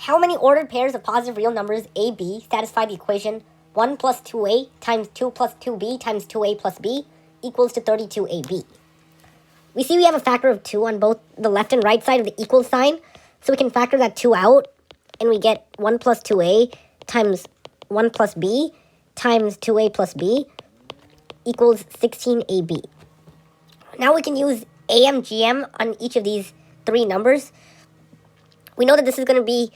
How many ordered pairs of positive real numbers a, b satisfy the equation 1 plus 2a times 2 plus 2b times 2a plus b equals to 32ab? We see we have a factor of 2 on both the left and right side of the equal sign, so we can factor that 2 out, and we get 1 plus 2a times 1 plus b times 2a plus b equals 16ab. Now we can use AMGM on each of these three numbers. We know that this is going to be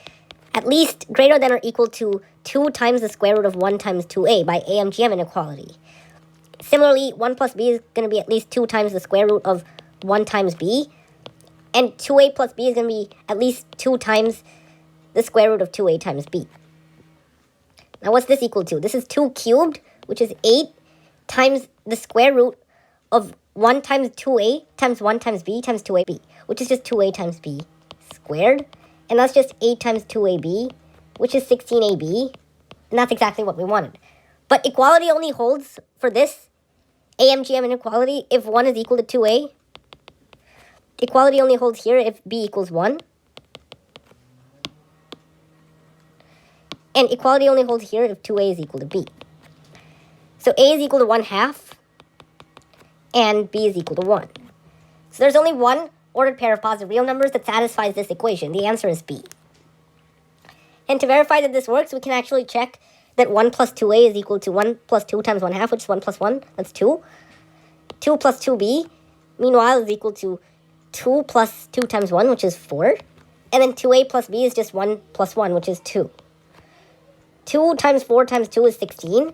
at least greater than or equal to 2 times the square root of 1 times 2a by AMGM inequality. Similarly, 1 plus b is going to be at least 2 times the square root of 1 times b, and 2a plus b is going to be at least 2 times the square root of 2a times b. Now what's this equal to? This is 2 cubed, which is 8, times the square root of 1 times 2a times 1 times b times 2ab, which is just 2a times b squared. And that's just 8 times 2ab, which is 16ab. And that's exactly what we wanted. But equality only holds for this AMGM inequality if 1 is equal to 2a. Equality only holds here if b equals 1. And equality only holds here if 2a is equal to b. So a is equal to 1/2, and b is equal to 1. So there's only one ordered pair of positive real numbers that satisfies this equation. The answer is b. And to verify that this works, we can actually check that 1 plus 2a is equal to 1 plus 2 times 1/2, which is 1 plus 1, that's 2. 2 plus 2b, meanwhile, is equal to 2 plus 2 times 1, which is 4. And then 2a plus b is just 1 plus 1, which is 2. 2 times 4 times 2 is 16.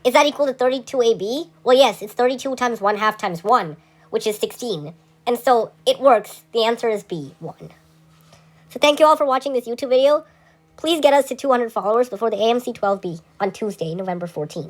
Is that equal to 32ab? Well, yes, it's 32 times 1/2 times 1, which is 16. And so it works. The answer is B, 1. So thank you all for watching this YouTube video. Please get us to 200 followers before the AMC 12B on Tuesday, November 14th.